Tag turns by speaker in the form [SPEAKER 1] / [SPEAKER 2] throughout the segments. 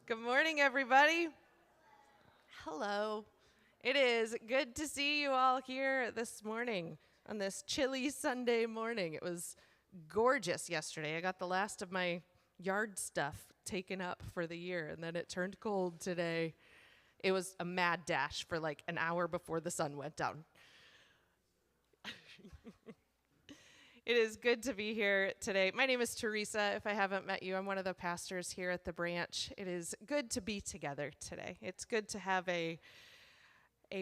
[SPEAKER 1] Good morning, everybody. Hello. It is good to see you all here this morning on this chilly Sunday morning. It was gorgeous yesterday. I got the last of my yard stuff taken up for the year, and then it turned cold today. It was a mad dash for like an hour before the sun went down. It is good to be here today. My name is Teresa. If I haven't met you, I'm one of the pastors here at the branch. It is good to be together today. It's good to have a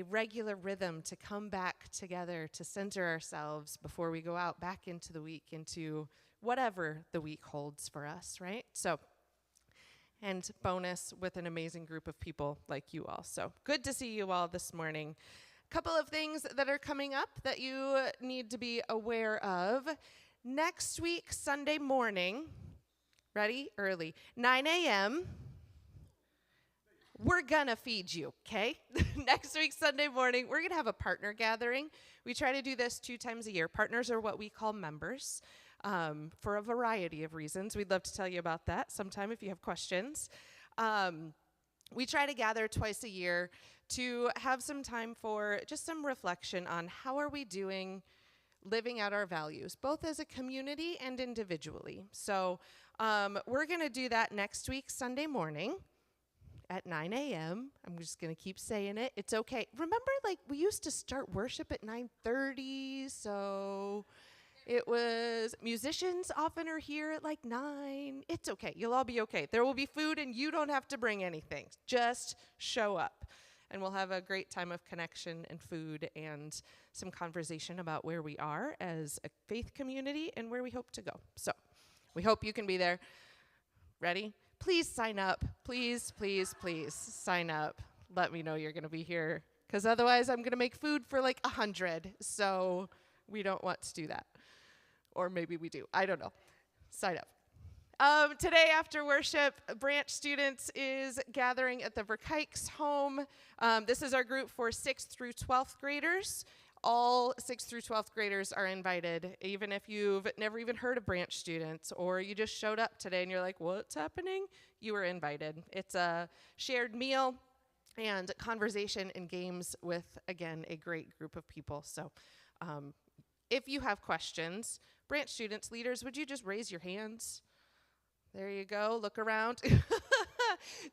[SPEAKER 1] regular rhythm to come back together, to center ourselves before we go out back into the week, into whatever the week holds for us, right? So, and bonus with an amazing group of people like you all. So good to see you all this morning. Couple of things that are coming up that you need to be aware of. Next week, Sunday morning, ready? Early, 9 a.m., we're gonna feed you, okay? Next week, Sunday morning, we're gonna have a partner gathering. We try to do this 2 times a year. Partners are what we call members for a variety of reasons. We'd love to tell you about that sometime if you have questions. We try to gather twice a year to have some time for just some reflection on how are we doing living out our values, both as a community and individually. So we're going to do that next week, Sunday morning at 9 a.m. I'm just going to keep saying it. It's okay. Remember, like, we used to start worship at 9:30, so it was, musicians often are here at like 9. It's okay. You'll all be okay. There will be food and you don't have to bring anything. Just show up. And we'll have a great time of connection and food and some conversation about where we are as a faith community and where we hope to go. So we hope you can be there. Ready? Please sign up. Please, please, please sign up. Let me know you're going to be here, because otherwise I'm going to make food for like 100. So we don't want to do that. Or maybe we do. I don't know. Sign up. Today after worship, branch students is gathering at the Verkijks home. This is our group for 6th through 12th graders. All 6th through 12th graders are invited, even if you've never even heard of branch students or you just showed up today and you're like, what's happening? You are invited. It's a shared meal and conversation and games with, again, a great group of people. So if you have questions, branch students, leaders, would you just raise your hands? There you go. Look around.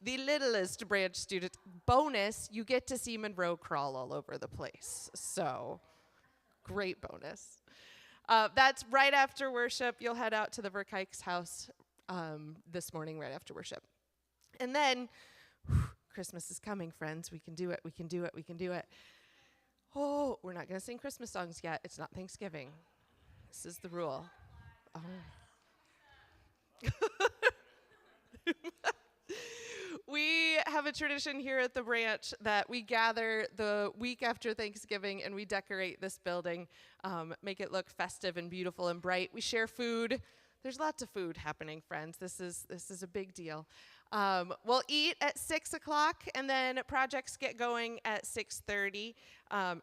[SPEAKER 1] The littlest branch student. Bonus, you get to see Monroe crawl all over the place. So, great bonus. That's right after worship. You'll head out to the Verkijks house this morning right after worship. And then, Christmas is coming, friends. We can do it. We can do it. We can do it. Oh, we're not going to sing Christmas songs yet. It's not Thanksgiving. This is the rule. Oh. We have a tradition here at the branch that we gather the week after Thanksgiving and we decorate this building, make it look festive and beautiful and bright. We share food. There's lots of food happening, friends. This is a big deal. We'll eat at 6 o'clock, and then projects get going at 6:30.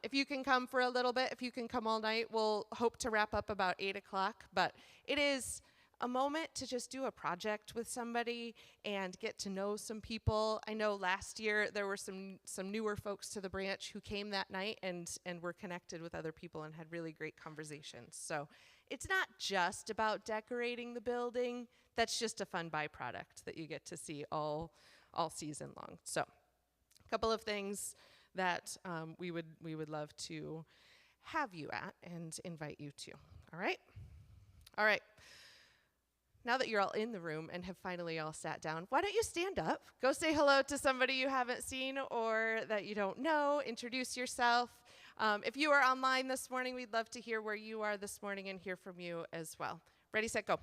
[SPEAKER 1] If you can come for a little bit, if you can come all night, we'll hope to wrap up about 8 o'clock. But it is a moment to just do a project with somebody and get to know some people. I know last year there were some newer folks to the branch who came that night and were connected with other people and had really great conversations. So it's not just about decorating the building. That's just a fun byproduct that you get to see all season long. So a couple of things that we would love to have you at and invite you to. All right? All right. Now that you're all in the room and have finally all sat down, why don't you stand up? Go say hello to somebody you haven't seen or that you don't know. Introduce yourself. If you are online this morning, we'd love to hear where you are this morning and hear from you as well. Ready, set, go.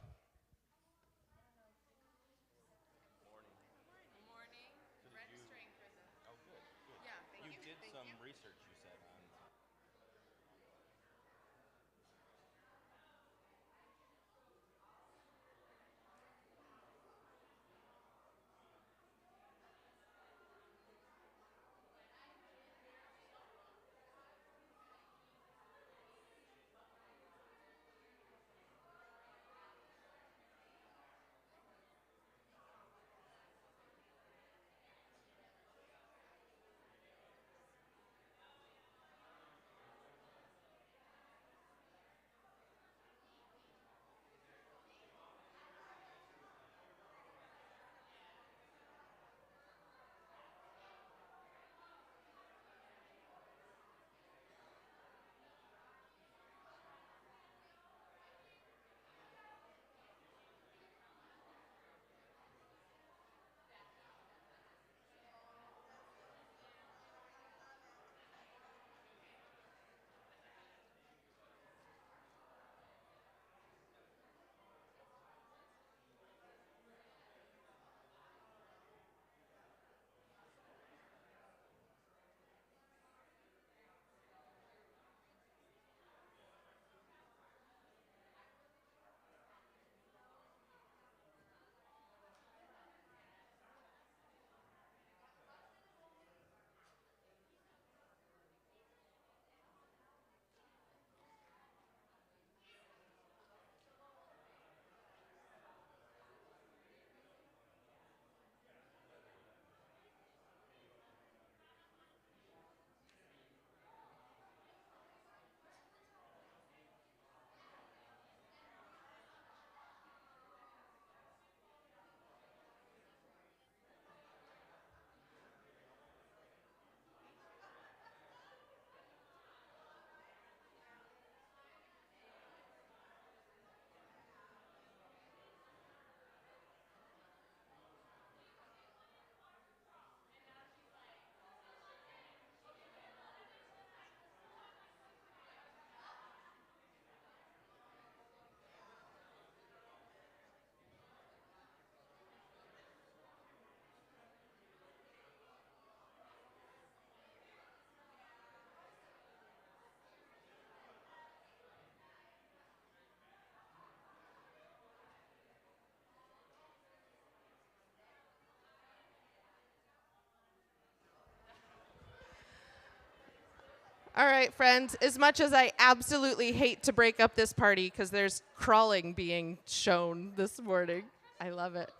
[SPEAKER 1] All right, friends, as much as I absolutely hate to break up this party because there's crawling being shown this morning, I love it.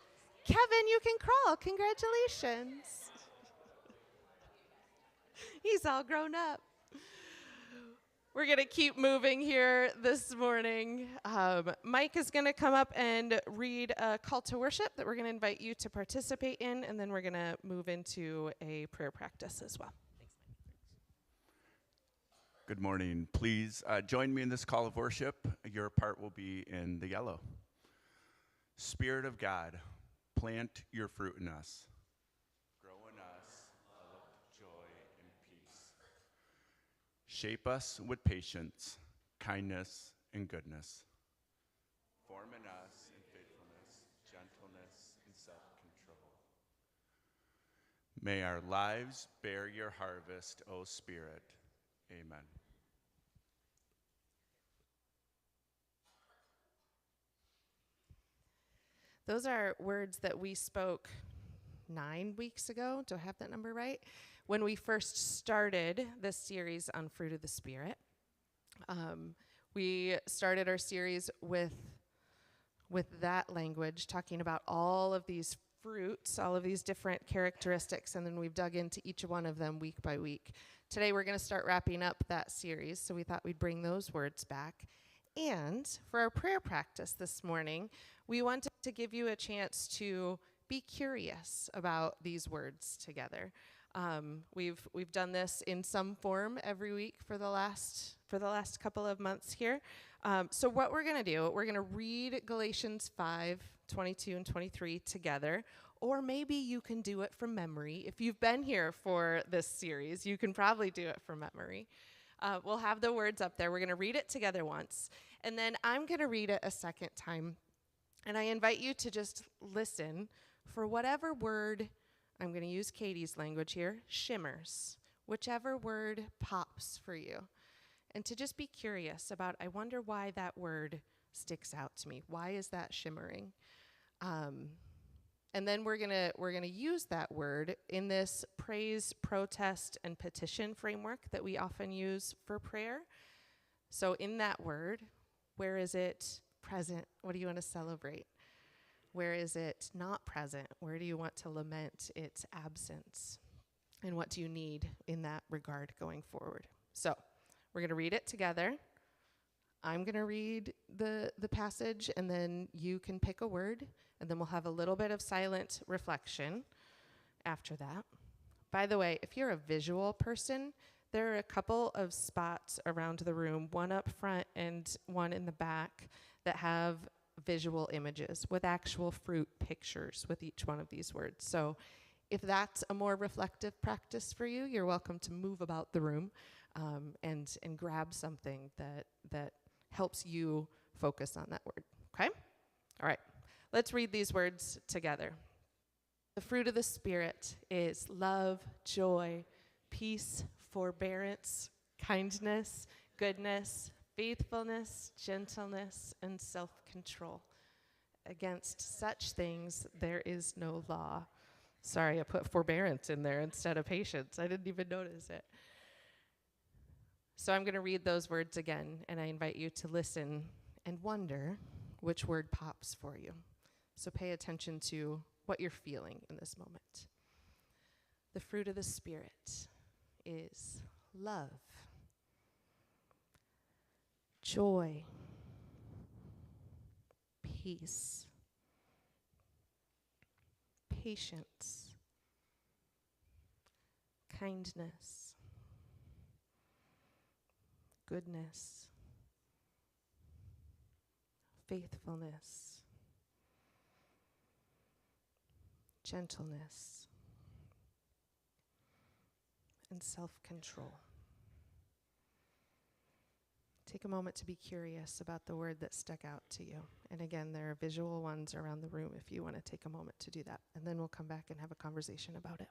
[SPEAKER 1] Kevin, you can crawl. Congratulations. He's all grown up. We're going to keep moving here this morning. Mike is going to come up and read a call to worship that we're going to invite you to participate in, and then we're going to move into a prayer practice as well.
[SPEAKER 2] Good morning. Please join me in this call of worship. Your part will be in the yellow. Spirit of God, plant your fruit in us. Grow in us love, joy, and peace. Shape us with patience, kindness, and goodness. Form in us in faithfulness, gentleness, and self-control. May our lives bear your harvest, O Spirit. Amen.
[SPEAKER 1] Those are words that we spoke 9 weeks ago. Do I have that number right? When we first started this series on fruit of the Spirit. We started our series with that language, talking about all of these fruits, all of these different characteristics, and then we've dug into each one of them week by week. Today we're going to start wrapping up that series, so we thought we'd bring those words back. And for our prayer practice this morning, we wanted to give you a chance to be curious about these words together. We've done this in some form every week for the last couple of months here. So what we're going to do, we're going to read Galatians 5:22 and 23 together, or maybe you can do it from memory. If you've been here for this series, you can probably do it from memory. We'll have the words up there. We're going to read it together once, and then I'm going to read it a second time. And I invite you to just listen for whatever word, I'm going to use Katie's language here, shimmers, whichever word pops for you. And to just be curious about, I wonder why that word sticks out to me. Why is that shimmering? And then we're gonna use that word in this praise, protest, and petition framework that we often use for prayer. So in that word, where is it present? What do you want to celebrate? Where is it not present? Where do you want to lament its absence? And what do you need in that regard going forward? So we're going to read it together. I'm going to read the passage, and then you can pick a word, and then we'll have a little bit of silent reflection after that. By the way, if you're a visual person, there are a couple of spots around the room, one up front and one in the back, that have visual images with actual fruit pictures with each one of these words. So if that's a more reflective practice for you, you're welcome to move about the room and grab something that helps you focus on that word, okay? All right, let's read these words together. The fruit of the Spirit is love, joy, peace, forbearance, kindness, goodness, faithfulness, gentleness, and self-control. Against such things there is no law. Sorry, I put forbearance in there instead of patience. I didn't even notice it. So I'm going to read those words again, and I invite you to listen and wonder which word pops for you. So pay attention to what you're feeling in this moment. The fruit of the Spirit is love, joy, peace, patience, kindness, goodness, faithfulness, gentleness, and self-control. Take a moment to be curious about the word that stuck out to you. And again, there are visual ones around the room if you want to take a moment to do that. And then we'll come back and have a conversation about it.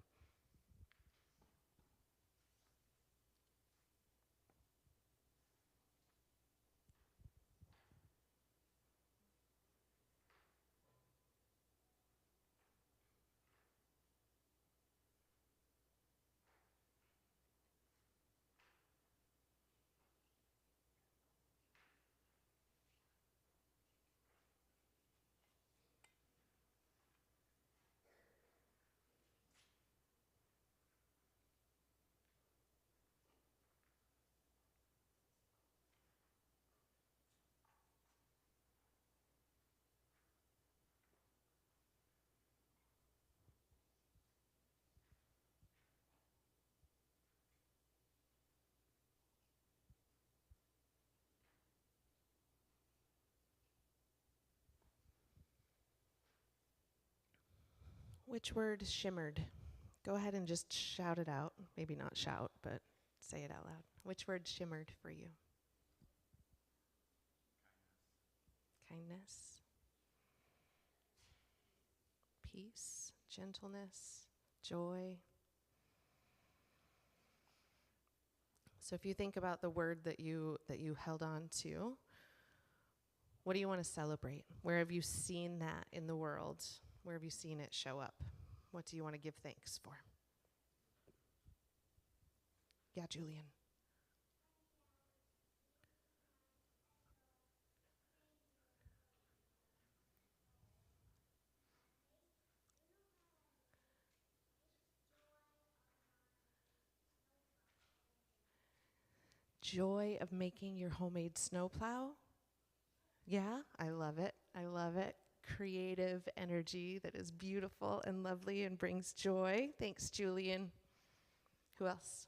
[SPEAKER 1] Which word shimmered? Go ahead and just shout it out. Maybe not shout, but say it out loud. Which word shimmered for you? Kindness, peace, gentleness, joy. So if you think about the word that you held on to, what do you want to celebrate? Where have you seen that in the world? Where have you seen it show up? What do you want to give thanks for? Yeah, Julian. Joy of making your homemade snowplow. Yeah, I love it. I love it. Creative energy that is beautiful and lovely and brings joy. Thanks, Julian. Who else?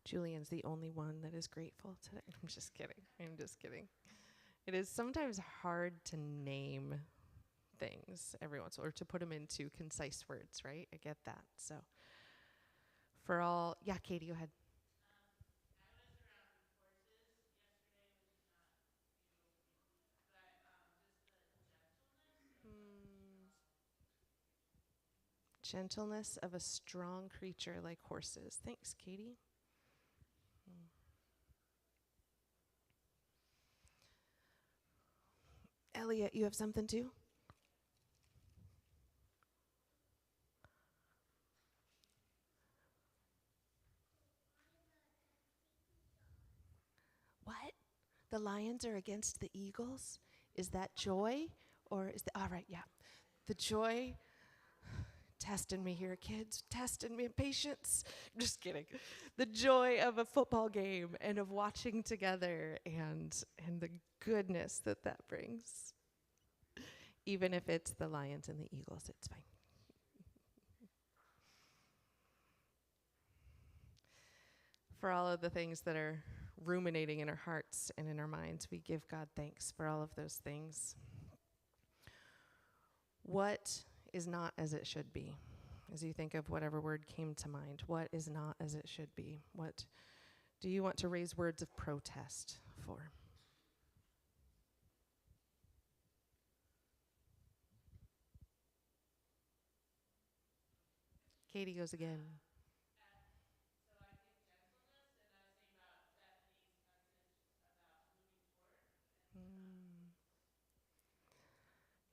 [SPEAKER 1] Julian's the only one that is grateful today. I'm just kidding. I'm just kidding. It is sometimes hard to name things every once in a while, or to put them into concise words, right? I get that. So, for all, yeah, Katie, go ahead. Gentleness of a strong creature like horses. Thanks, Katie. Elliot, you have something too? What? The Lions are against the Eagles? Is that joy? Or is the, all right, yeah. The joy, testing me here, kids, testing me, patience. Just kidding. The joy of a football game and of watching together and the goodness that that brings. Even if it's the Lions and the Eagles, it's fine. For all of the things that are ruminating in our hearts and in our minds, we give God thanks for all of those things. What is not as it should be? As you think of whatever word came to mind, what is not as it should be? What do you want to raise words of protest for? Katie goes again. Mm.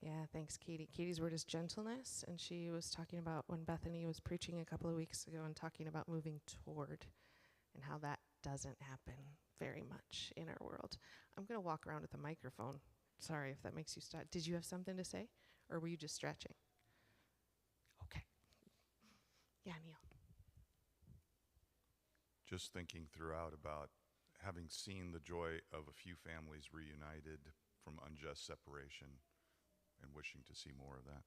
[SPEAKER 1] Yeah, thanks, Katie. Katie's word is gentleness, and she was talking about when Bethany was preaching a couple of weeks ago and talking about moving toward and how that doesn't happen very much in our world. I'm going to walk around with a microphone. Sorry if that makes you stop. Did you have something to say, or were you just stretching? Okay. Yeah, Neil.
[SPEAKER 3] Just thinking throughout about having seen the joy of a few families reunited from unjust separation and wishing to see more of that.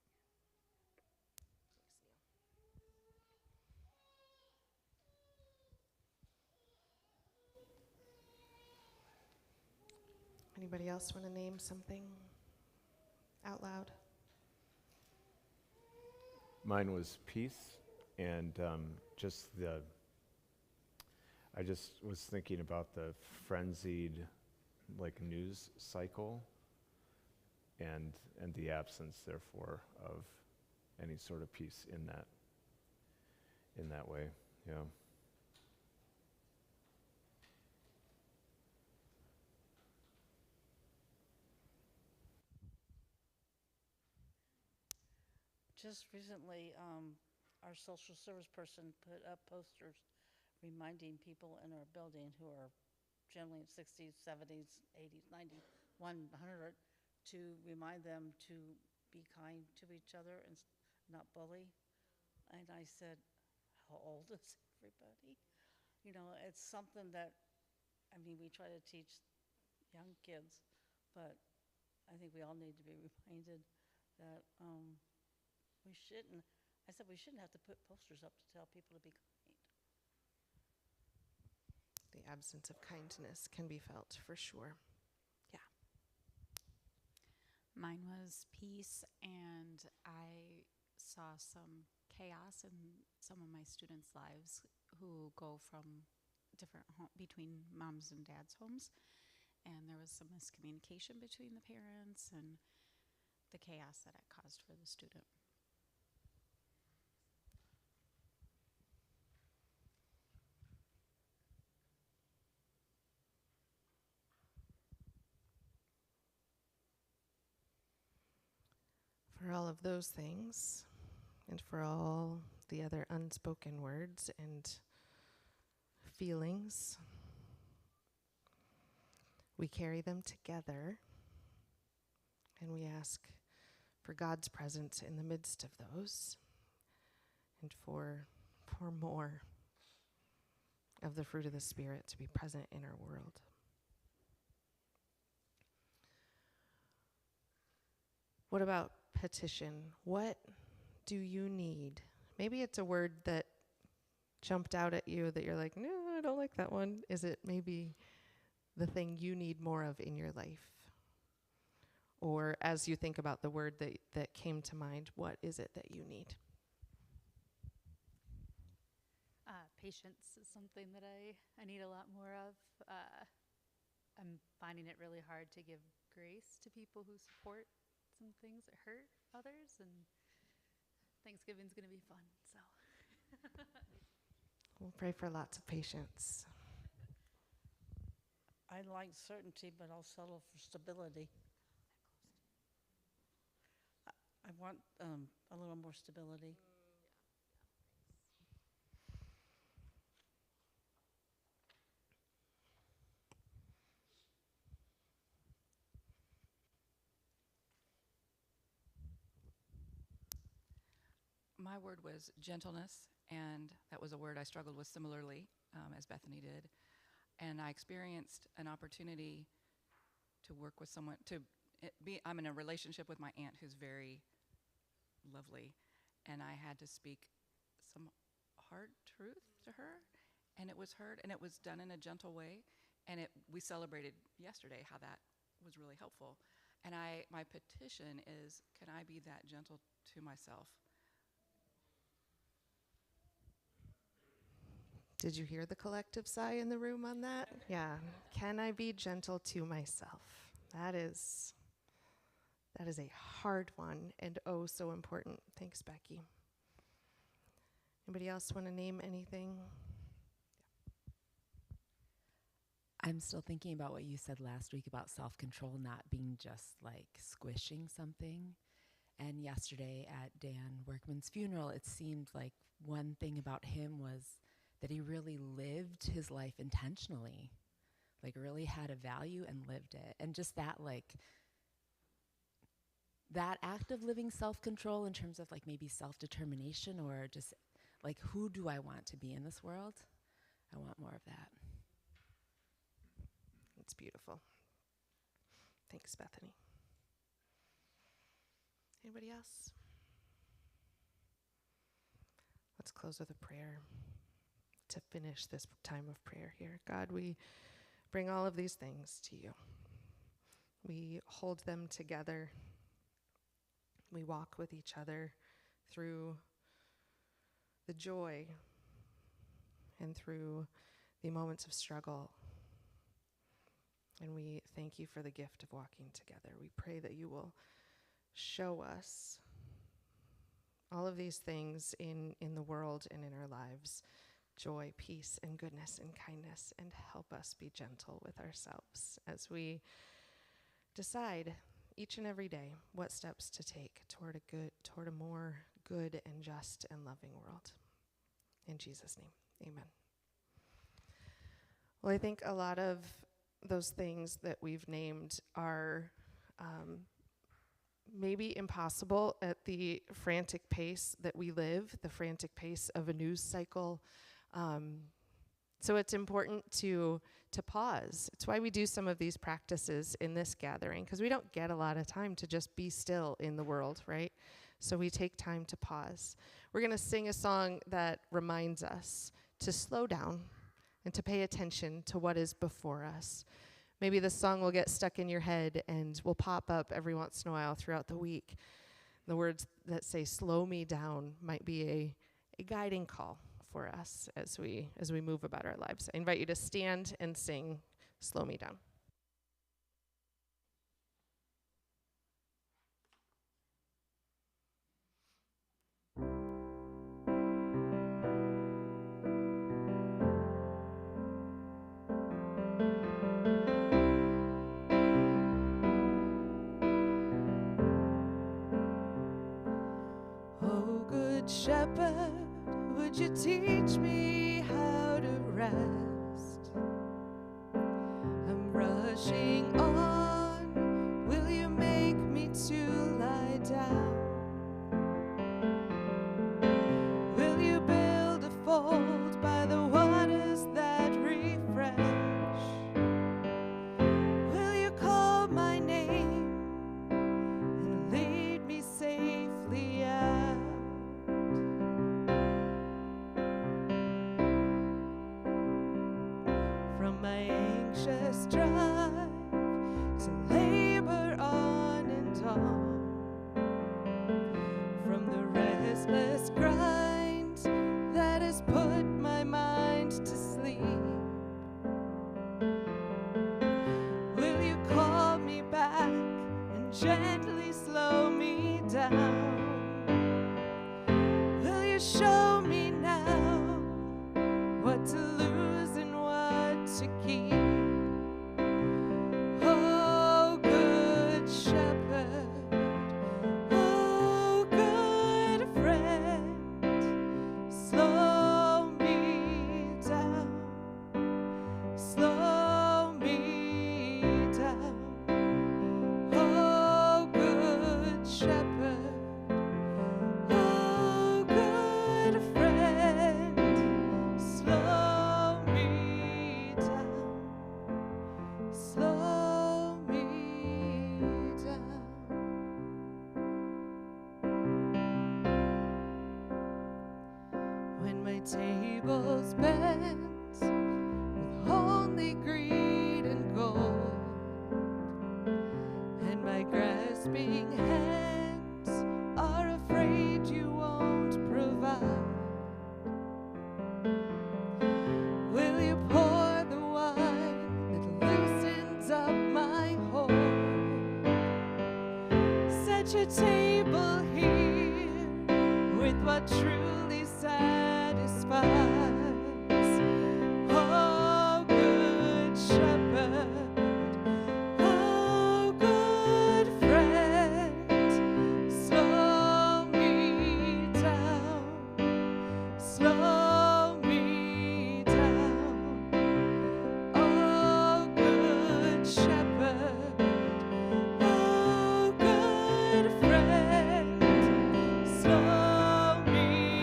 [SPEAKER 1] Anybody else want to name something out loud?
[SPEAKER 4] Mine was peace, and I just was thinking about the frenzied, like, news cycle, and the absence, therefore, of any sort of peace in that way. Yeah.
[SPEAKER 5] Just recently, our social service person put up posters reminding people in our building who are generally in 60s, 70s, 80s, 90s, 100, to remind them to be kind to each other and not bully. And I said, how old is everybody? You know, it's something that, I mean, we try to teach young kids, but I think we all need to be reminded that we shouldn't. I said we shouldn't have to put posters up to tell people to be kind.
[SPEAKER 1] The absence of kindness can be felt for sure. Yeah.
[SPEAKER 6] Mine was peace, and I saw some chaos in some of my students' lives who go from between moms and dads' homes, and there was some miscommunication between the parents and the chaos that it caused for the student.
[SPEAKER 1] For all of those things, and for all the other unspoken words and feelings, we carry them together and we ask for God's presence in the midst of those and for more of the fruit of the Spirit to be present in our world. What about petition? What do you need? Maybe it's a word that jumped out at you that you're like, no, I don't like that one. Is it maybe the thing you need more of in your life? Or as you think about the word that came to mind, what is it that you need?
[SPEAKER 7] Patience is something that I need a lot more of. I'm finding it really hard to give grace to people who support some things that hurt others, and Thanksgiving's going to be fun, so.
[SPEAKER 1] We'll pray for lots of patience.
[SPEAKER 5] I like certainty, but I'll settle for stability. I want a little more stability.
[SPEAKER 8] My word was gentleness, and that was a word I struggled with similarly as Bethany did. And I experienced an opportunity to work with someone, I'm in a relationship with my aunt who's very lovely, and I had to speak some hard truth to her, and it was heard, and it was done in a gentle way, and we celebrated yesterday how that was really helpful. And my petition is, can I be that gentle to myself?
[SPEAKER 1] Did you hear the collective sigh in the room on that? Yeah. Can I be gentle to myself? That is a hard one and oh so important. Thanks, Becky. Anybody else want to name anything?
[SPEAKER 9] I'm still thinking about what you said last week about self-control not being just like squishing something. And yesterday at Dan Workman's funeral, it seemed like one thing about him was that he really lived his life intentionally, like really had a value and lived it. And just that, like, that act of living self-control in terms of like maybe self-determination or just like, who do I want to be in this world? I want more of that.
[SPEAKER 1] It's beautiful. Thanks, Bethany. Anybody else? Let's close with a prayer to finish this time of prayer here. God, we bring all of these things to you. We hold them together. We walk with each other through the joy and through the moments of struggle. And we thank you for the gift of walking together. We pray that you will show us all of these things in the world and in our lives, joy, peace, and goodness and kindness, and help us be gentle with ourselves as we decide each and every day what steps to take toward a more good and just and loving world. In Jesus' name, amen. Well, I think a lot of those things that we've named are maybe impossible at the frantic pace that we live, the frantic pace of a news cycle. So it's important to pause. It's why we do some of these practices in this gathering, because we don't get a lot of time to just be still in the world, right? So we take time to pause. We're going to sing a song that reminds us to slow down and to pay attention to what is before us. Maybe the song will get stuck in your head and will pop up every once in a while throughout the week. The words that say slow me down might be a guiding call for us as we move about our lives. I invite you to stand and sing Slow Me Down. Oh, good shepherd, would you teach me how to rest? I'm rushing on, will you make me to lie down? Will you build a fold by the waters that refresh? Will you call my name and lead me safely out? From my anxious drive to labor on and on, from the restless grind that has put my mind to sleep, will you call me back and gently slow me down? Will you show me now what to lose and what to keep? Oh, good shepherd, oh, good friend, slow me down, slow me down. Oh, good shepherd, oh, good friend, slow me down, slow me down. When my table's bent with only greed and gold, and my grasping hands are afraid you won't provide, will you pour the wine that loosens up my hold? Set your table here with what truly satisfies. Oh, good shepherd, oh, good friend, slow me down, slow me down. Oh, good shepherd, oh, good friend, slow me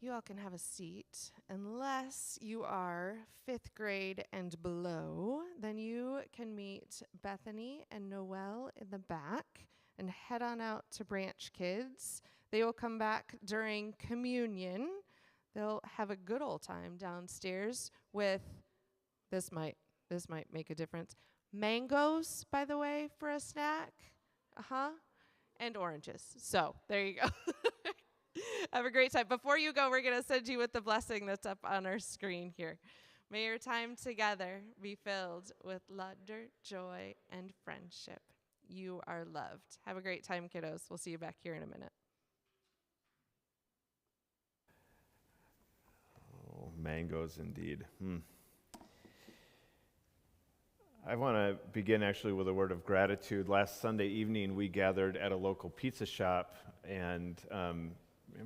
[SPEAKER 1] You all can have a seat. Unless you are 5th grade and below, then you can meet Bethany and Noelle in the back and head on out to Branch Kids. They will come back during communion. They'll have a good old time downstairs with, this might make a difference, mangoes, by the way, for a snack. And oranges. So there you go. Have a great time. Before you go, we're going to send you with the blessing that's up on our screen here. May your time together be filled with laughter, joy, and friendship. You are loved. Have a great time, kiddos. We'll see you back here in a minute.
[SPEAKER 4] Oh, mangoes indeed. I want to begin actually with a word of gratitude. Last Sunday evening, we gathered at a local pizza shop and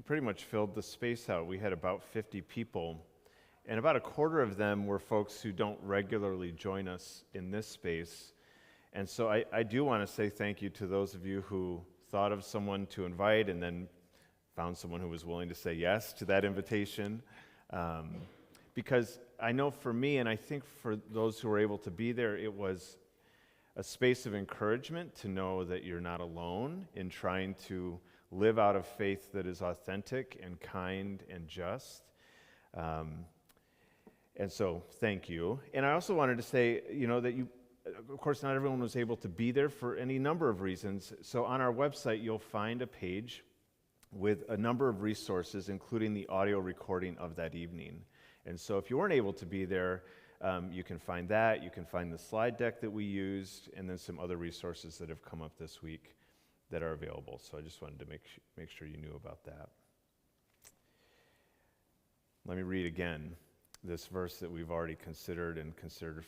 [SPEAKER 4] pretty much filled the space out. We had about 50 people, and about a quarter of them were folks who don't regularly join us in this space. And so I do want to say thank you to those of you who thought of someone to invite and then found someone who was willing to say yes to that invitation. Because I know for me, and I think for those who were able to be there, it was a space of encouragement to know that you're not alone in trying to live out of faith that is authentic and kind and just. And so, thank you. And I also wanted to say, that you, of course, not everyone was able to be there for any number of reasons. So on our website, you'll find a page with a number of resources, including the audio recording of that evening. And so if you weren't able to be there, you can find that. You can find the slide deck that we used, and then some other resources that have come up this week that are available. So I just wanted to make sure you knew about that. Let me read again this verse that we've already considered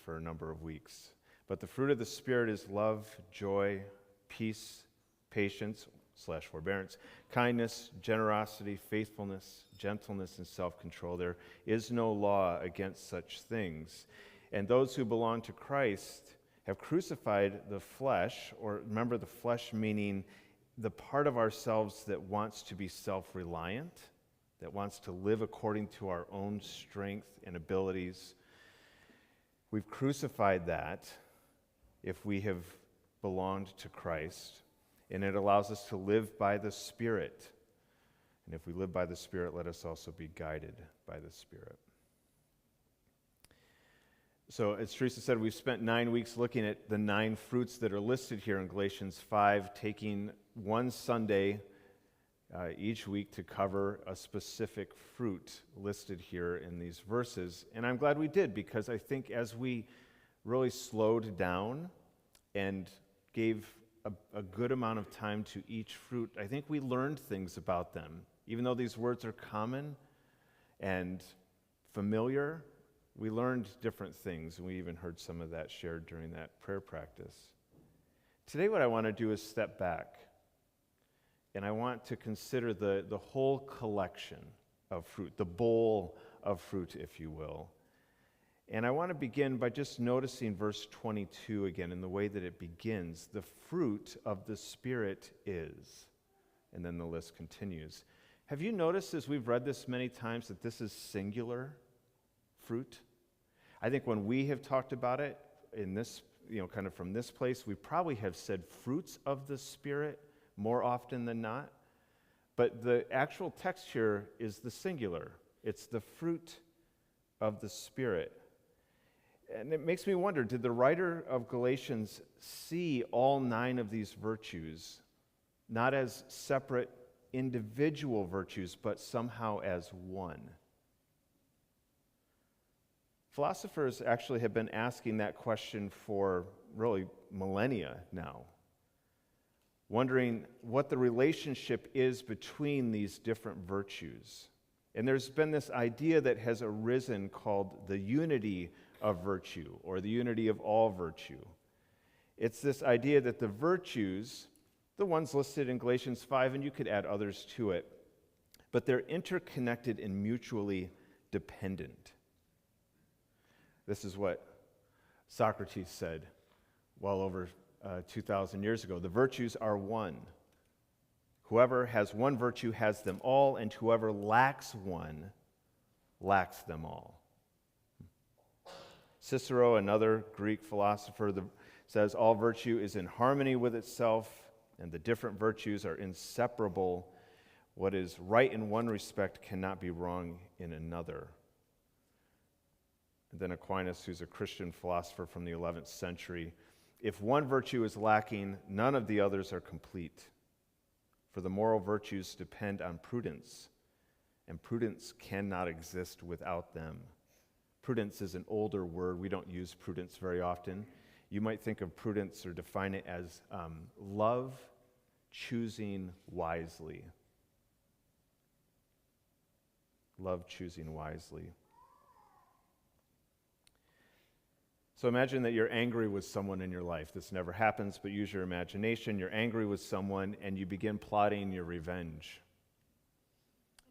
[SPEAKER 4] for a number of weeks. But the fruit of the Spirit is love, joy, peace, patience / forbearance, kindness, generosity, faithfulness, gentleness, and self-control. There is no law against such things. And those who belong to Christ have crucified the flesh, or remember the flesh meaning the part of ourselves that wants to be self-reliant, that wants to live according to our own strength and abilities. We've crucified that if we have belonged to Christ, and it allows us to live by the Spirit. And if we live by the Spirit, let us also be guided by the Spirit. So, as Teresa said, we've spent 9 weeks looking at the 9 fruits that are listed here in Galatians 5, taking one Sunday each week to cover a specific fruit listed here in these verses. And I'm glad we did, because I think as we really slowed down and gave a good amount of time to each fruit, I think we learned things about them. Even though these words are common and familiar, we learned different things, and we even heard some of that shared during that prayer practice. Today what I want to do is step back, and I want to consider the whole collection of fruit, the bowl of fruit, if you will. And I want to begin by just noticing verse 22 again in the way that it begins. The fruit of the Spirit is, and then the list continues. Have you noticed as we've read this many times that this is singular fruit? I think when we have talked about it in this, kind of from this place, we probably have said fruits of the Spirit more often than not. But the actual text here is the singular. It's the fruit of the Spirit. And it makes me wonder, did the writer of Galatians see all 9 of these virtues not as separate individual virtues, but somehow as one? Philosophers actually have been asking that question for really millennia now, wondering what the relationship is between these different virtues. And there's been this idea that has arisen called the unity of virtue, or the unity of all virtue. It's this idea that the virtues, the ones listed in Galatians 5, and you could add others to it, but they're interconnected and mutually dependent. This is what Socrates said well over 2,000 years ago. The virtues are one. Whoever has one virtue has them all, and whoever lacks one lacks them all. Cicero, another Greek philosopher, says all virtue is in harmony with itself, and the different virtues are inseparable. What is right in one respect cannot be wrong in another. And then Aquinas, who's a Christian philosopher from the 11th century, if one virtue is lacking, none of the others are complete. For the moral virtues depend on prudence, and prudence cannot exist without them. Prudence is an older word. We don't use prudence very often. You might think of prudence or define it as love choosing wisely. Love choosing wisely. So imagine that you're angry with someone in your life. This never happens, but use your imagination. You're angry with someone and you begin plotting your revenge.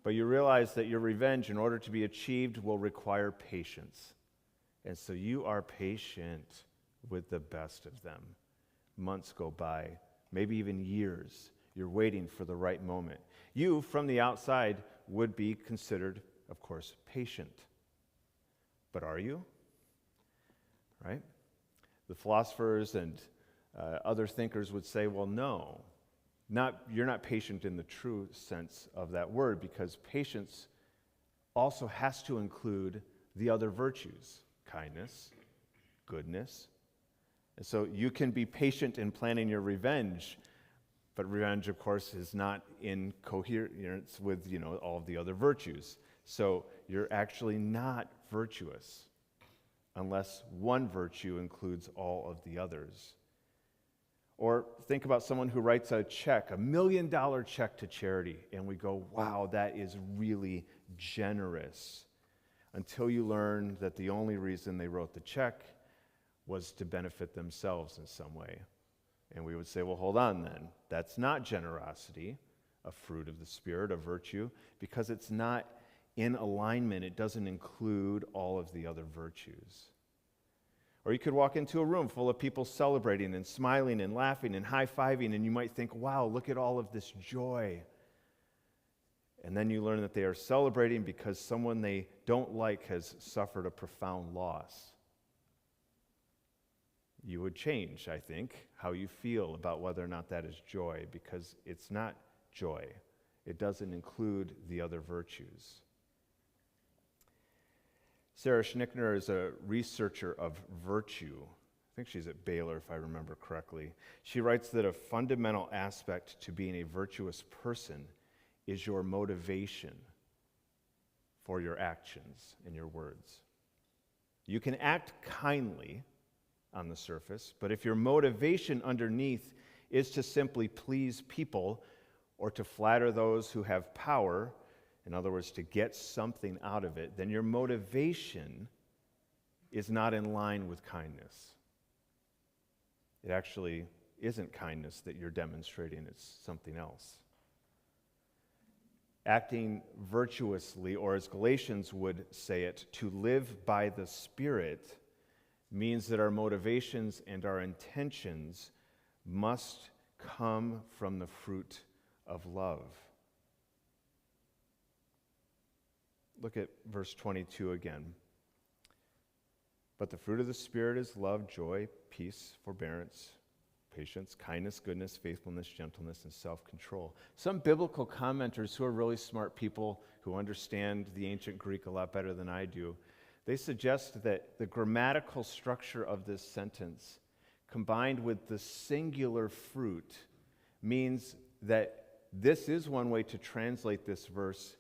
[SPEAKER 4] But you realize that your revenge, in order to be achieved, will require patience. And so you are patient with the best of them. Months go by, maybe even years. You're waiting for the right moment. You, from the outside, would be considered, of course, patient. But are you? Right? The philosophers and other thinkers would say, well, no. You're not patient in the true sense of that word, because patience also has to include the other virtues, kindness, goodness. And so you can be patient in planning your revenge, but revenge, of course, is not in coherence with, all of the other virtues. So you're actually not virtuous unless one virtue includes all of the others. Or think about someone who writes a check, $1 million check to charity, and we go, wow, that is really generous, until you learn that the only reason they wrote the check was to benefit themselves in some way. And we would say, well, hold on then. That's not generosity, a fruit of the Spirit, a virtue, because it's not in alignment. It doesn't include all of the other virtues. Or you could walk into a room full of people celebrating and smiling and laughing and high-fiving, and you might think, wow, look at all of this joy. And then you learn that they are celebrating because someone they don't like has suffered a profound loss. You would change, I think, how you feel about whether or not that is joy, because it's not joy. It doesn't include the other virtues. Sarah Schnickner is a researcher of virtue. I think she's at Baylor, if I remember correctly. She writes that a fundamental aspect to being a virtuous person is your motivation for your actions and your words. You can act kindly on the surface, but if your motivation underneath is to simply please people or to flatter those who have power, in other words, to get something out of it, then your motivation is not in line with kindness. It actually isn't kindness that you're demonstrating, it's something else. Acting virtuously, or as Galatians would say it, to live by the Spirit, means that our motivations and our intentions must come from the fruit of love. Look at verse 22 again. But the fruit of the Spirit is love, joy, peace, forbearance, patience, kindness, goodness, faithfulness, gentleness, and self-control. Some biblical commenters who are really smart people who understand the ancient Greek a lot better than I do, they suggest that the grammatical structure of this sentence, combined with the singular fruit, means that this is one way to translate this verse,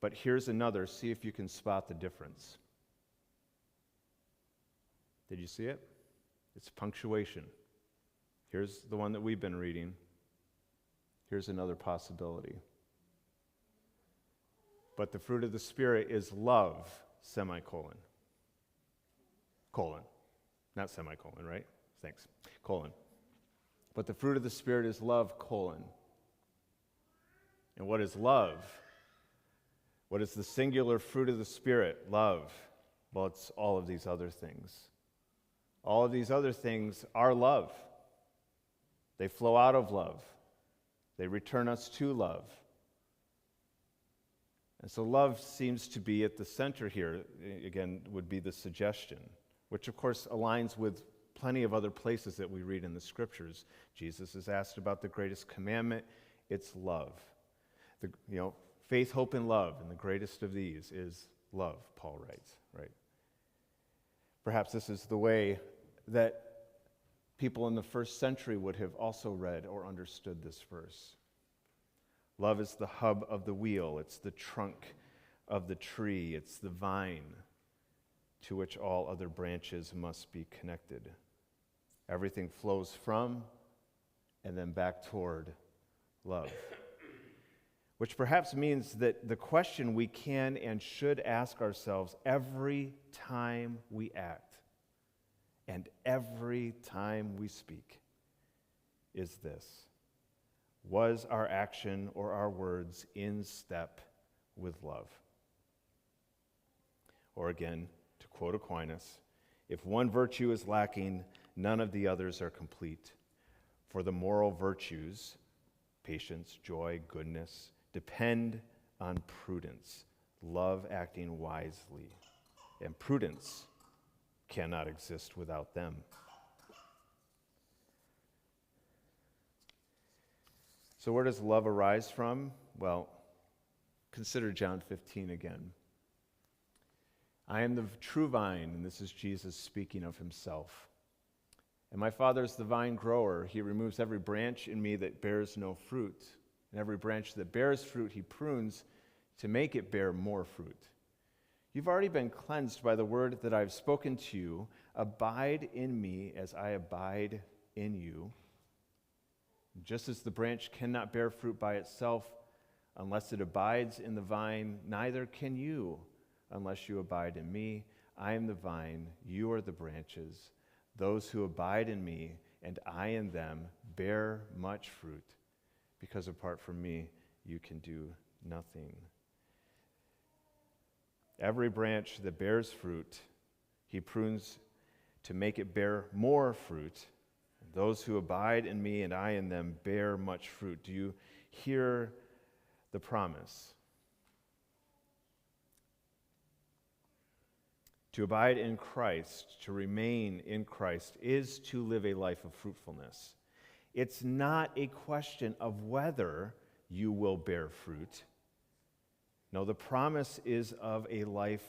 [SPEAKER 4] but here's another. See if you can spot the difference. Did you see it? It's punctuation. Here's the one that we've been reading. Here's another possibility. But the fruit of the Spirit is love, semicolon. Colon. Not semicolon, right? Thanks. Colon. But the fruit of the Spirit is love, colon. And what is love? What is the singular fruit of the Spirit? Love. Well, it's all of these other things. All of these other things are love. They flow out of love. They return us to love. And so love seems to be at the center here, again, would be the suggestion, which of course aligns with plenty of other places that we read in the scriptures. Jesus is asked about the greatest commandment. It's love. Faith, hope, and love, and the greatest of these is love, Paul writes, right? Perhaps this is the way that people in the first century would have also read or understood this verse. Love is the hub of the wheel. It's the trunk of the tree. It's the vine to which all other branches must be connected. Everything flows from and then back toward love. Which perhaps means that the question we can and should ask ourselves every time we act and every time we speak is this: was our action or our words in step with love? Or again, to quote Aquinas, if one virtue is lacking, none of the others are complete. For the moral virtues, patience, joy, goodness, depend on prudence, love acting wisely, and prudence cannot exist without them. So where does love arise from? Well, consider John 15 again. I am the true vine, and this is Jesus speaking of himself. And my Father is the vine grower. He removes every branch in me that bears no fruit. And every branch that bears fruit, he prunes to make it bear more fruit. You've already been cleansed by the word that I've spoken to you. Abide in me as I abide in you. Just as the branch cannot bear fruit by itself unless it abides in the vine, neither can you unless you abide in me. I am the vine, you are the branches. Those who abide in me and I in them bear much fruit, because apart from me, you can do nothing. Every branch that bears fruit, he prunes to make it bear more fruit. Those who abide in me and I in them bear much fruit. Do you hear the promise? To abide in Christ, to remain in Christ, is to live a life of fruitfulness. It's not a question of whether you will bear fruit. No, the promise is of a life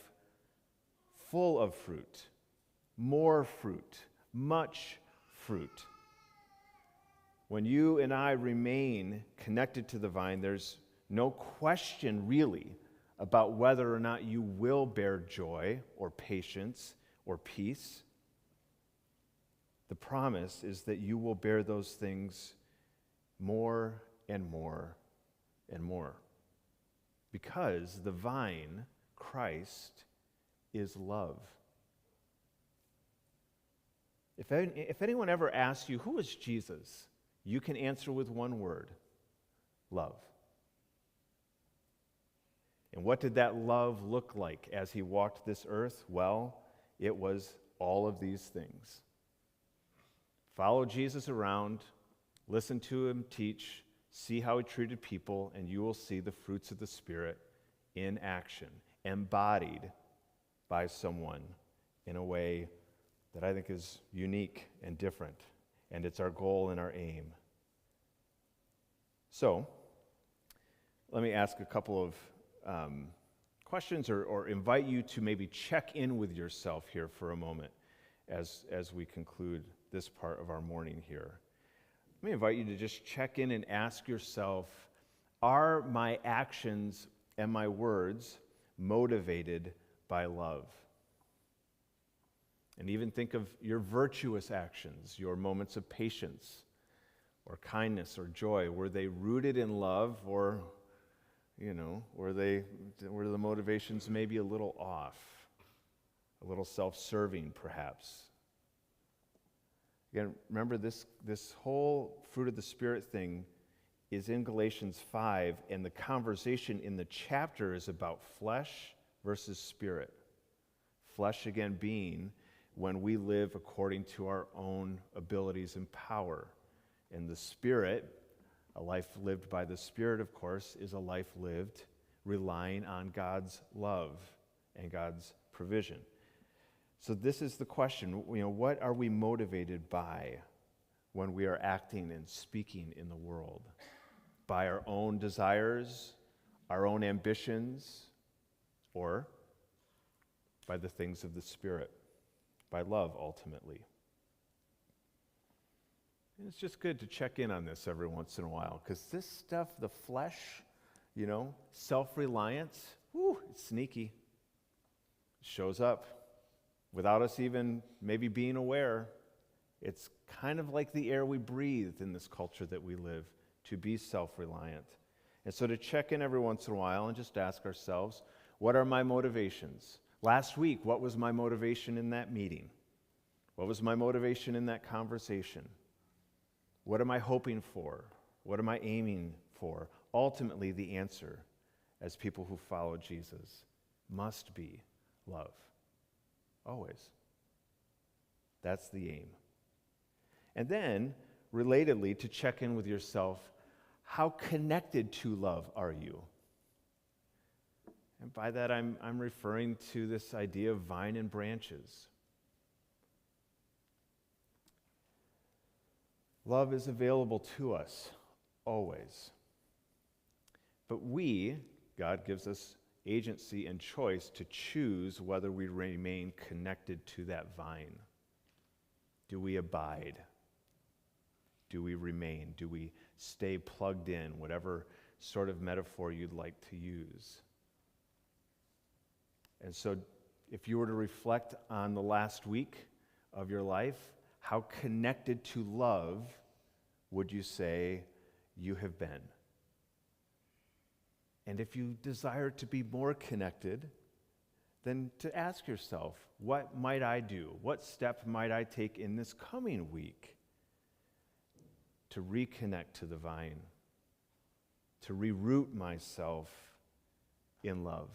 [SPEAKER 4] full of fruit, more fruit, much fruit. When you and I remain connected to the vine, there's no question really about whether or not you will bear joy or patience or peace. The promise is that you will bear those things more and more and more. Because the vine, Christ, is love. If anyone ever asks you, who is Jesus? You can answer with one word: love. And what did that love look like as he walked this earth? Well, it was all of these things. Follow Jesus around, listen to him teach, see how he treated people, and you will see the fruits of the Spirit in action, embodied by someone in a way that I think is unique and different, and it's our goal and our aim. So, let me ask a couple of questions or invite you to maybe check in with yourself here for a moment as we conclude this part of our morning here. Let me invite you to just check in and ask yourself, are my actions and my words motivated by love? And even think of your virtuous actions, your moments of patience or kindness or joy. Were they rooted in love, or were the motivations maybe a little off, a little self-serving perhaps? Again, remember this whole fruit of the Spirit thing is in Galatians 5, and the conversation in the chapter is about flesh versus spirit. Flesh, again, being when we live according to our own abilities and power. And the Spirit A life lived by the Spirit, of course, is a life lived relying on God's love and God's provision. So this is the question, what are we motivated by when we are acting and speaking in the world? By our own desires, our own ambitions, or by the things of the Spirit, by love ultimately? And it's just good to check in on this every once in a while, because this stuff, the flesh, self-reliance, it's sneaky. It shows up without us even maybe being aware. It's kind of like the air we breathe in this culture that we live, to be self-reliant. And so to check in every once in a while and just ask ourselves, what are my motivations? Last week, what was my motivation in that meeting? What was my motivation in that conversation? What am I hoping for? What am I aiming for? Ultimately, the answer, as people who follow Jesus, must be love. Always. That's the aim. And then, relatedly, to check in with yourself, how connected to love are you? And by that, I'm referring to this idea of vine and branches. Love is available to us, always. But God gives us agency and choice to choose whether we remain connected to that vine. Do we abide? Do we remain? Do we stay plugged in? Whatever sort of metaphor you'd like to use. And so, if you were to reflect on the last week of your life, how connected to love would you say you have been? And if you desire to be more connected, then to ask yourself, what might I do? What step might I take in this coming week to reconnect to the vine, to reroot myself in love?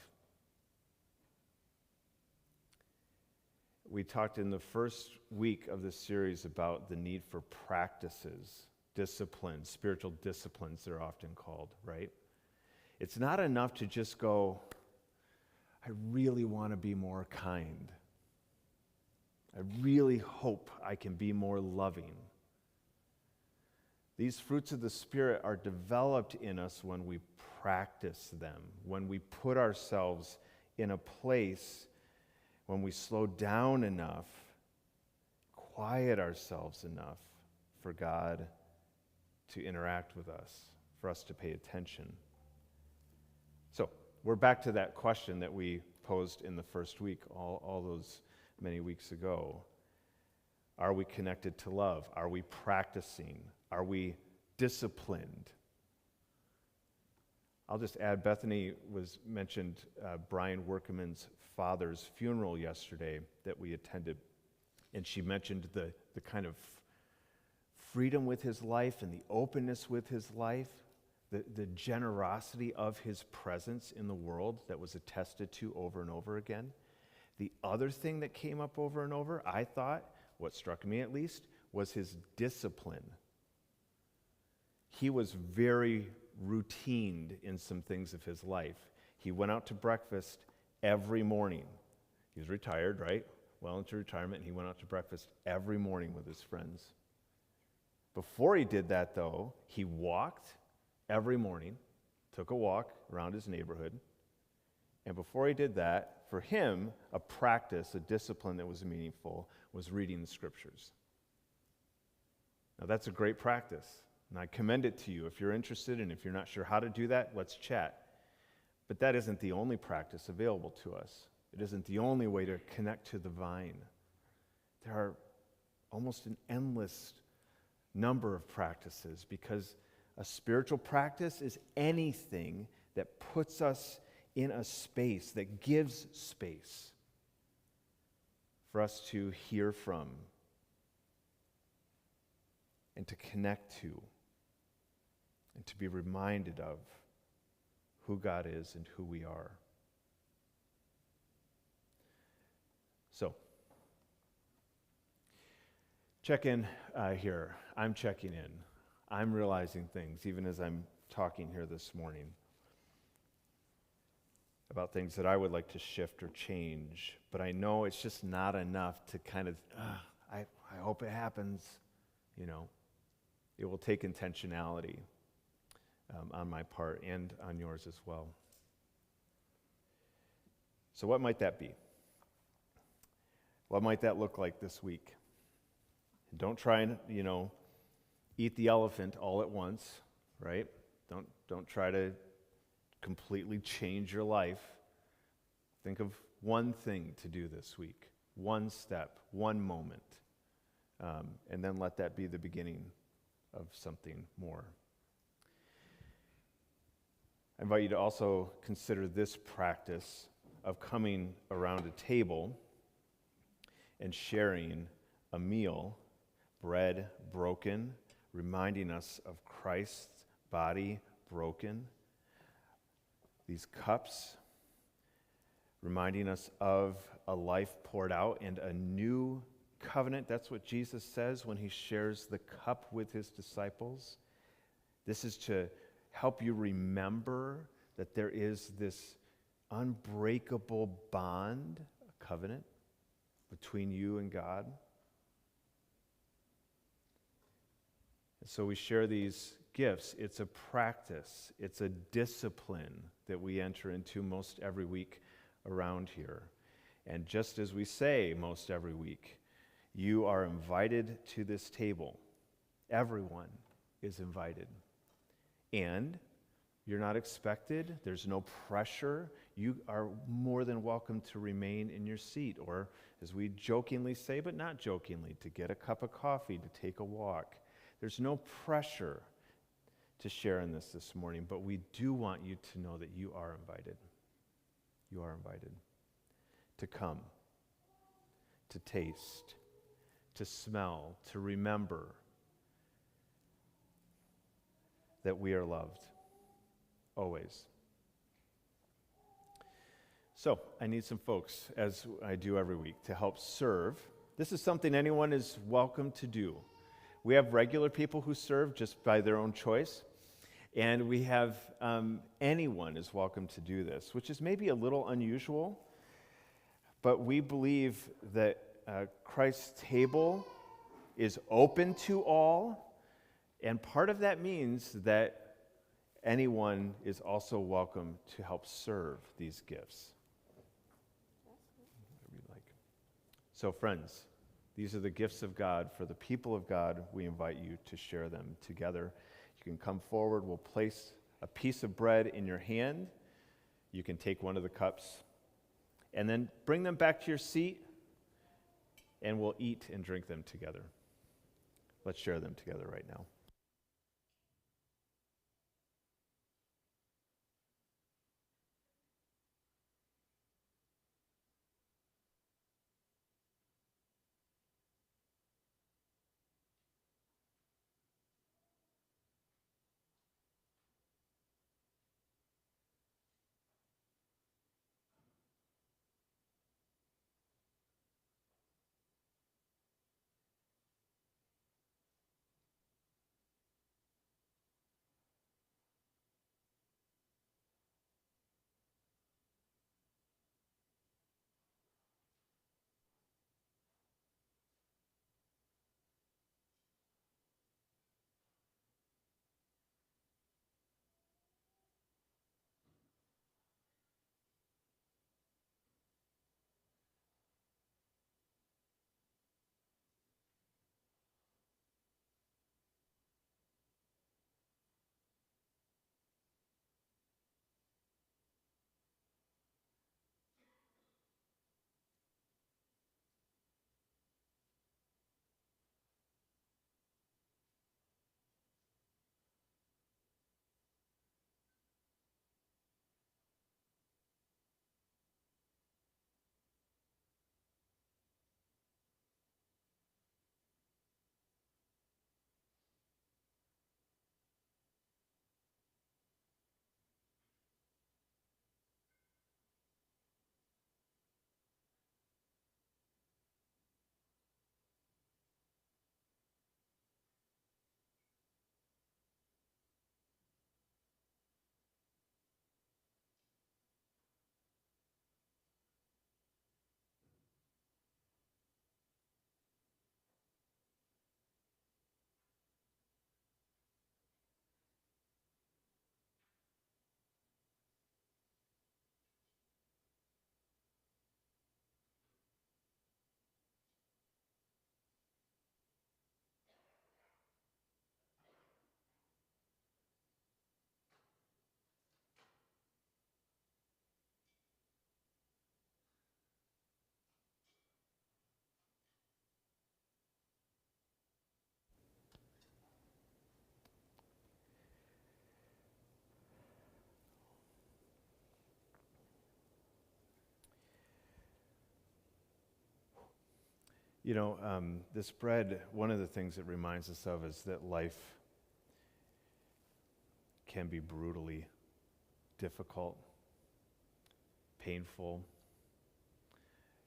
[SPEAKER 4] We talked in the first week of this series about the need for practices, disciplines, spiritual disciplines they're often called, right? It's not enough to just go, I really want to be more kind. I really hope I can be more loving. These fruits of the Spirit are developed in us when we practice them, when we put ourselves in a place, when we slow down enough, quiet ourselves enough for God to interact with us, for us to pay attention. So, we're back to that question that we posed in the first week, all those many weeks ago. Are we connected to love? Are we practicing? Are we disciplined? I'll just add, Bethany mentioned Brian Workman's father's funeral yesterday that we attended, and she mentioned the kind of freedom with his life and the openness with his life, the generosity of his presence in the world that was attested to over and over again. The other thing that came up over and over, I thought, what struck me at least, was his discipline. He was very routined in some things of his life. He went out to breakfast every morning. He was retired, right? Well into retirement, and he went out to breakfast every morning with his friends. Before he did that, though, he walked every morning, took a walk around his neighborhood, and before he did that, for him, a practice, a discipline that was meaningful, was reading the Scriptures. Now, that's a great practice, and I commend it to you. If you're interested and if you're not sure how to do that, let's chat. But that isn't the only practice available to us. It isn't the only way to connect to the vine. There are almost an endless number of practices, because a spiritual practice is anything that puts us in a space, that gives space for us to hear from and to connect to and to be reminded of who God is and who we are. So, check in here. I'm checking in. I'm realizing things, even as I'm talking here this morning, about things that I would like to shift or change. But I know it's just not enough to kind of, I hope it happens, you know. It will take intentionality on my part and on yours as well. So what might that be? What might that look like this week? Don't try and, eat the elephant all at once, right? Don't try to completely change your life. Think of one thing to do this week, one step, one moment, and then let that be the beginning of something more. I invite you to also consider this practice of coming around a table and sharing a meal, bread broken, reminding us of Christ's body broken. These cups, reminding us of a life poured out and a new covenant. That's what Jesus says when he shares the cup with his disciples. This is to help you remember that there is this unbreakable bond, a covenant between you and God. And so we share these gifts. It's a practice, it's a discipline that we enter into most every week around here. And just as we say most every week, you are invited to this table. Everyone is invited. And you're not expected. There's no pressure. You are more than welcome to remain in your seat, or as we jokingly say, but not jokingly, to get a cup of coffee, to take a walk. There's no pressure to share in this morning, but we do want you to know that you are invited. You are invited to come, to taste, to smell, to remember that we are loved, always. So, I need some folks, as I do every week, to help serve. This is something anyone is welcome to do. We have regular people who serve just by their own choice, and we have anyone is welcome to do this, which is maybe a little unusual, but we believe that Christ's table is open to all, and part of that means that anyone is also welcome to help serve these gifts. So, friends, these are the gifts of God. For the people of God, we invite you to share them together. You can come forward. We'll place a piece of bread in your hand. You can take one of the cups and then bring them back to your seat, and we'll eat and drink them together. Let's share them together right now. You know, this bread, one of the things it reminds us of is that life can be brutally difficult, painful.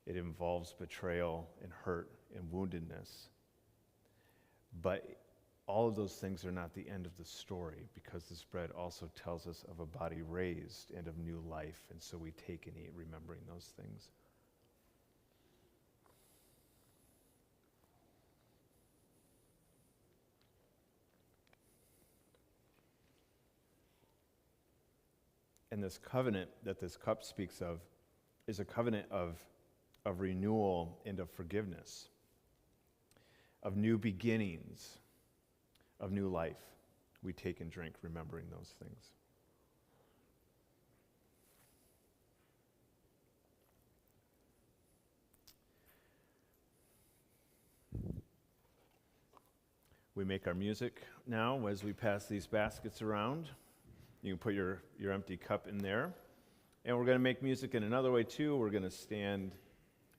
[SPEAKER 4] It involves betrayal and hurt and woundedness. But all of those things are not the end of the story, because this bread also tells us of a body raised and of new life, and so we take and eat remembering those things. And this covenant that this cup speaks of is a covenant of renewal and of forgiveness, of new beginnings, of new life. We take and drink remembering those things. We make our music now as we pass these baskets around. You can put your empty cup in there. And we're going to make music in another way too. We're going to stand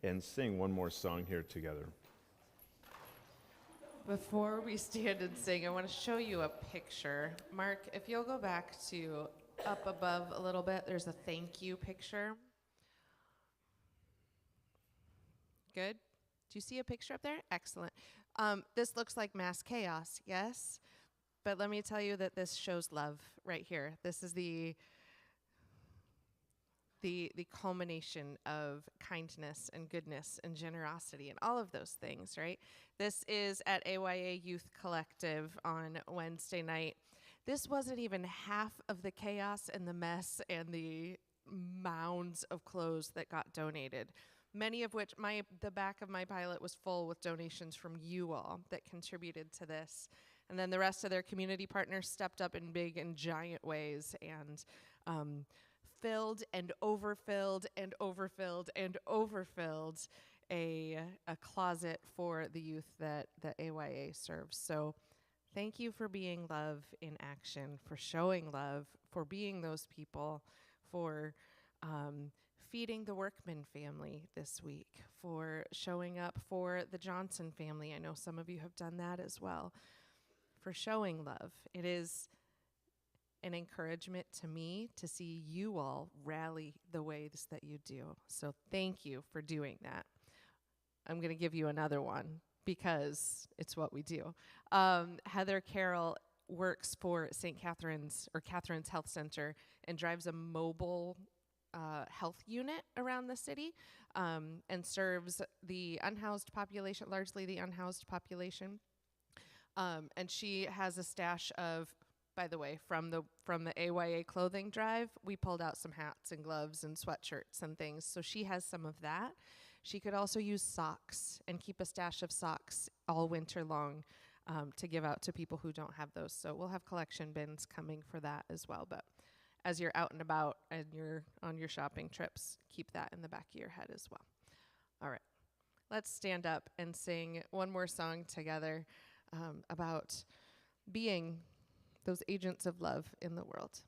[SPEAKER 4] and sing one more song here together.
[SPEAKER 1] Before we stand and sing, I want to show you a picture. Mark, if you'll go back to up above a little bit, there's a thank you picture. Good? Do you see a picture up there? Excellent. This looks like mass chaos, yes? But let me tell you that this shows love right here. This is the culmination of kindness and goodness and generosity and all of those things, right? This is at AYA Youth Collective on Wednesday night. This wasn't even half of the chaos and the mess and the mounds of clothes that got donated, many of which the back of my pilot was full with donations from you all that contributed to this. And then the rest of their community partners stepped up in big and giant ways and filled and overfilled and overfilled and overfilled a closet for the youth that AYA serves. So thank you for being love in action, for showing love, for being those people, for feeding the Workman family this week, for showing up for the Johnson family. I know some of you have done that as well. For showing love. It is an encouragement to me to see you all rally the ways that you do. So thank you for doing that. I'm going to give you another one because it's what we do. Heather Carroll works for St. Catherine's or Catherine's Health Center and drives a mobile health unit around the city and serves the unhoused population, largely the unhoused population. And she has a stash of, by the way, from the AYA clothing drive, we pulled out some hats and gloves and sweatshirts and things. So she has some of that. She could also use socks and keep a stash of socks all winter long to give out to people who don't have those. So we'll have collection bins coming for that as well. But as you're out and about and you're on your shopping trips, keep that in the back of your head as well. All right, let's stand up and sing one more song together about being those agents of love in the world.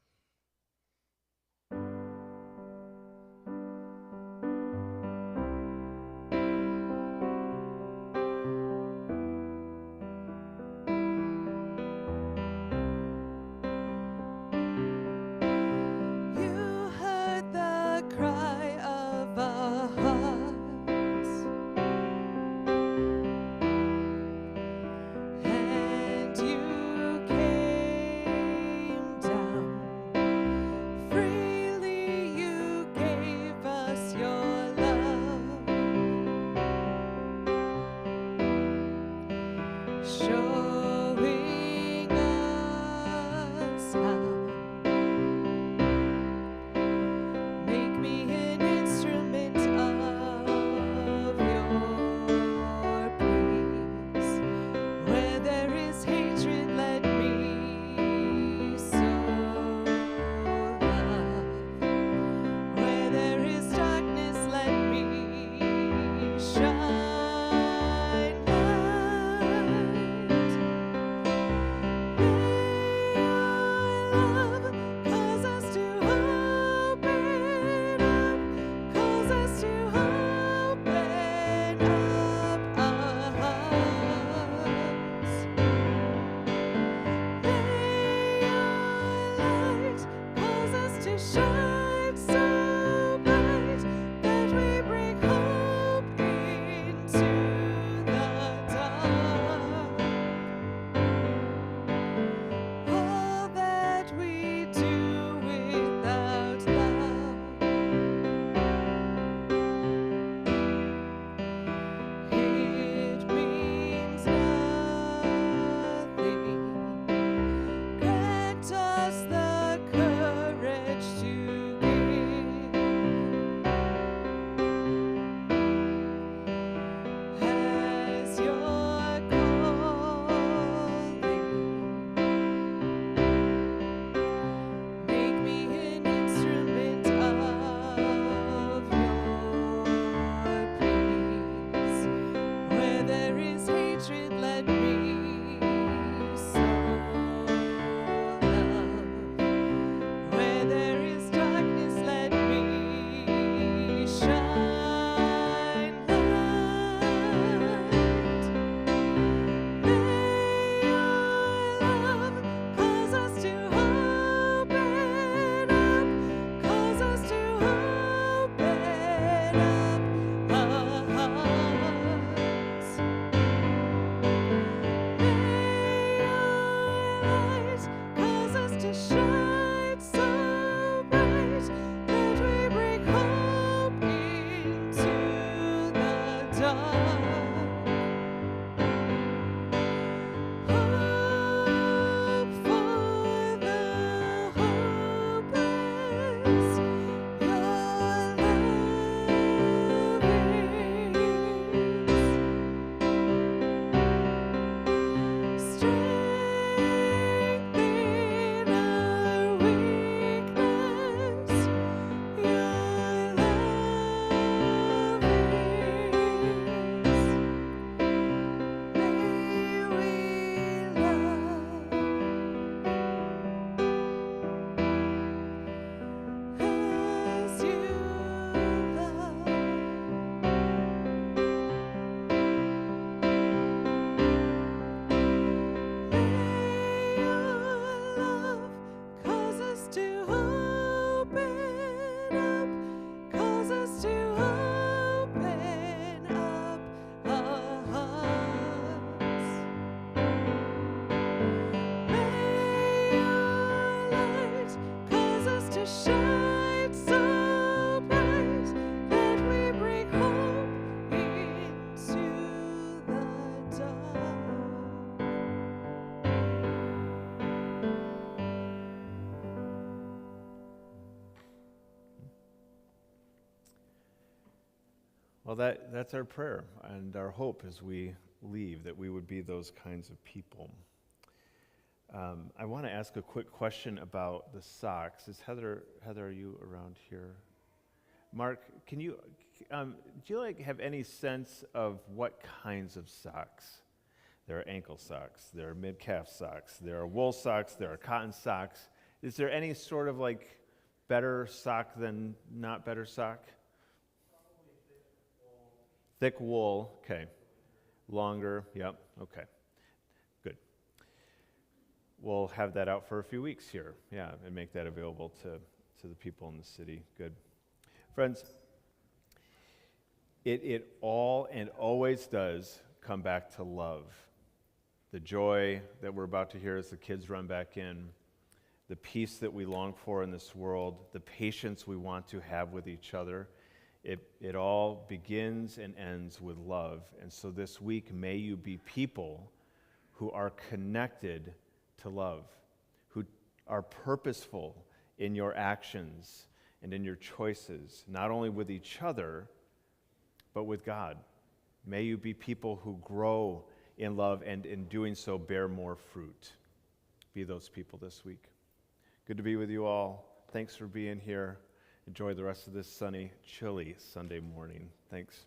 [SPEAKER 1] You heard the cry of our hearts, and you came down. Freely you gave us your love, showing us how. Make me an instrument of your peace. Where there is hatred, let me sow love. Where there is darkness, let me shine light.
[SPEAKER 4] Well, that's our prayer and our hope as we leave, that we would be those kinds of people. I want to ask a quick question about the socks. Is Heather, are you around here? Mark, do you have any sense of what kinds of socks? There are ankle socks, there are mid-calf socks, there are wool socks, there are cotton socks. Is there any sort of better sock than not better sock? Thick wool, okay. Longer, yep, okay. Good. We'll have that out for a few weeks here, yeah, and make that available to the people in the city. Good. Friends, it all and always does come back to love. The joy that we're about to hear as the kids run back in, the peace that we long for in this world, the patience we want to have with each other. It all begins and ends with love. And so this week, may you be people who are connected to love, who are purposeful in your actions and in your choices, not only with each other, but with God. May you be people who grow in love and in doing so bear more fruit. Be those people this week. Good to be with you all. Thanks for being here. Enjoy the rest of this sunny, chilly Sunday morning. Thanks.